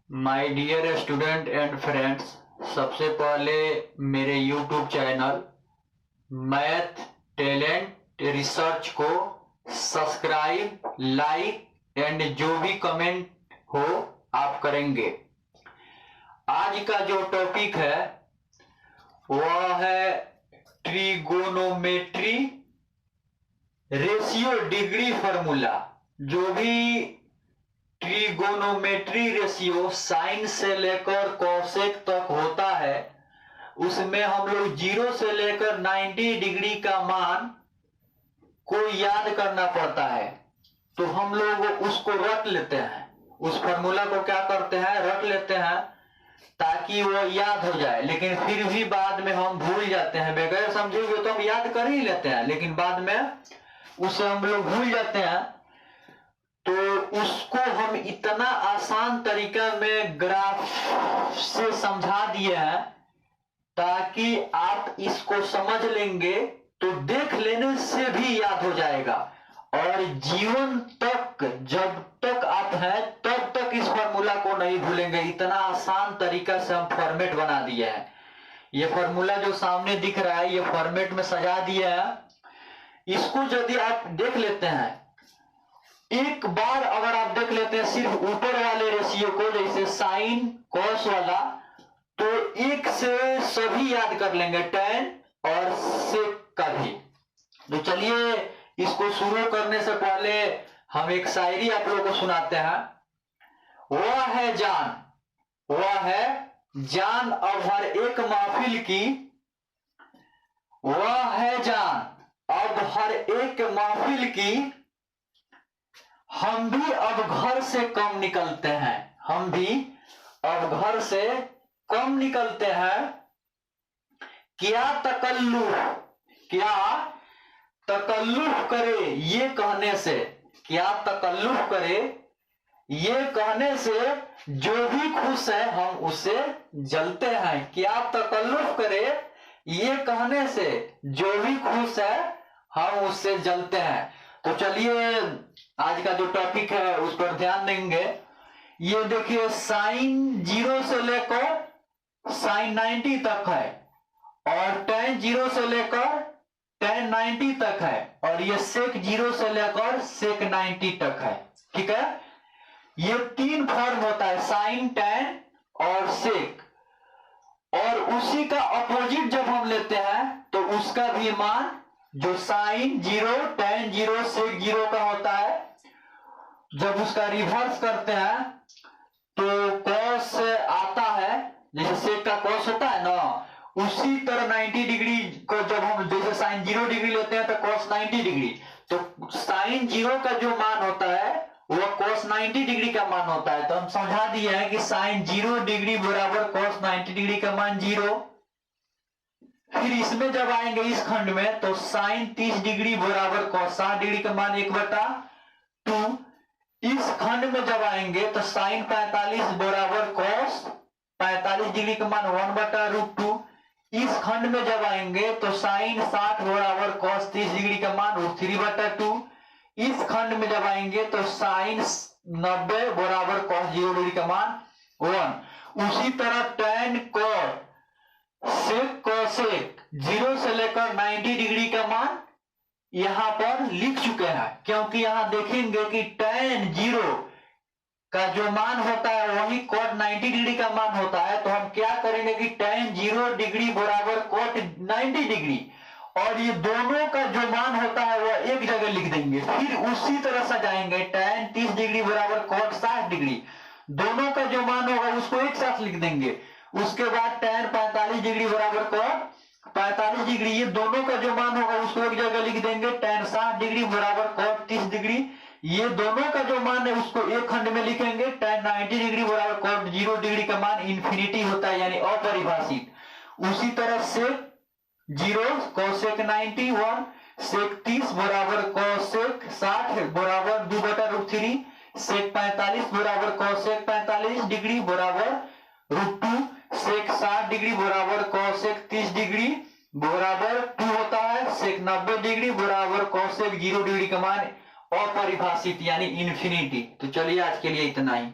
My dear student and friends, सबसे पहले मेरे YouTube channel math talent research को सब्सक्राइब, लाइक एंड जो भी कमेंट हो आप करेंगे। आज का जो टॉपिक है वह है ट्रिगोनोमेट्री रेशियो डिग्री फॉर्मूला। जो भी ट्रिगोनोमेट्री रेशियो साइन से लेकर कोसेक तक होता है उसमें हम लोग 0 से लेकर 90 डिग्री का मान को याद करना पड़ता है। तो हम लोग उसको रट लेते हैं, उस फॉर्मूला को क्या करते हैं, रट लेते हैं ताकि वो याद हो जाए। लेकिन फिर भी बाद में हम भूल जाते हैं, बगैर समझे हुए तो हम याद कर ही लेते हैं लेकिन बाद में उसे हम लोग भूल जाते हैं। तो उसको हम इतना आसान तरीका में ग्राफ से समझा दिए हैं ताकि आप इसको समझ लेंगे तो देख लेने से भी याद हो जाएगा और जीवन तक जब तक आप हैं तब तक इस फॉर्मूला को नहीं भूलेंगे। इतना आसान तरीका से हम फॉर्मेट बना दिए हैं। ये फॉर्मूला जो सामने दिख रहा है ये फॉर्मेट में सजा दिया है। इसको यदि आप देख लेते हैं, एक बार अगर आप देख लेते हैं सिर्फ ऊपर वाले रेशियो को, जैसे साइन कॉस वाला, तो एक से सभी याद कर लेंगे, tan और sec का भी। तो चलिए इसको शुरू करने से पहले हम एक शायरी आप लोगों को सुनाते हैं। वह है जान, वह है जान अब हर एक महफिल की, वह है जान अब हर एक महफिल की, हम भी अब घर से कम निकलते हैं, हम भी अब घर से कम निकलते हैं। क्या तकल्लुफ करे ये कहने से, क्या तकल्लुफ करे ये कहने से जो भी खुश है हम उसे जलते हैं। क्या तकल्लुफ करे ये कहने से जो भी खुश है हम उससे जलते हैं। तो चलिए आज का जो टॉपिक है उस पर ध्यान देंगे। ये देखिए साइन 0 से लेकर साइन 90 तक है और tan 0 से लेकर tan 90 तक है और ये sec 0 से लेकर sec 90 तक है। ठीक है, ये तीन फॉर्म होता है, साइन, tan और sec। और उसी का अपोजिट जब हम लेते हैं तो उसका भी मान जो साइन 0, tan 0, sec 0 का होता है, जब उसका रिवर्स करते हैं तो cos आता है, जैसे sec का cos होता है ना, उसी तरह 90 डिग्री को जब हम जैसे साइन 0 डिग्री लेते हैं तो cos 90 डिग्री, तो साइन 0 का जो मान होता है वो cos 90 डिग्री का मान होता है। तो हम समझा दिए हैं कि साइन 0 डिग्री बराबर cos 90 डिग्री का मान 0। फिर इसमें जब आएंगे इस खंड में तो साइन 30 डिग्री बराबर cos 60 डिग्री का मान 1/2। इस खंड में जब आएंगे तो साइन 45 बराबर cos 45 डिग्री का मान 1/√2। इस खंड में जब आएंगे तो साइन 60 बराबर cos 30 डिग्री का मान 3/2। इस खंड में जब आएंगे तो साइन 90 बराबर cos 0 डिग्री का मान 1। उसी तरह tan cot sec cosec 0 से लेकर 90 डिग्री का मान यहां पर लिख चुके हैं, क्योंकि यहां देखेंगे कि tan 0 का जो मान होता है वही cot 90 डिग्री का मान होता है। तो हम क्या करेंगे कि tan 0 डिग्री बराबर cot 90 डिग्री और ये दोनों का जो मान होता है वो एक जगह लिख देंगे। फिर उसी तरह सजाएंगे tan 30 डिग्री बराबर cot 60 डिग्री, दोनों का जो मान होगा उसको एक साथ लिख देंगे। उसके बाद tan 45 डिग्री बराबर cot 45 डिग्री, ये दोनों का जो मान होगा उसको एक जगह लिख देंगे। tan 60 डिग्री बराबर cot 30 डिग्री, ये दोनों का जो मान है उसको एक खंड में लिखेंगे। tan 90 डिग्री बराबर cot 0 डिग्री का मान इंफिनिटी होता है यानी अपरिभाषित। उसी तरह sec 0 cosec 90 1, sec 30 बराबर cosec 60 बराबर 2/√3, sec 45 बराबर cosec 45 डिग्री बराबर √2, sec 60 डिग्री बराबर cosec 30 डिग्री बराबर 2 होता है, sec 90 डिग्री बराबर cosec 0 डिग्री का मान अपरिभाषित यानी इंफिनिटी। तो चलिए आज के लिए इतना ही।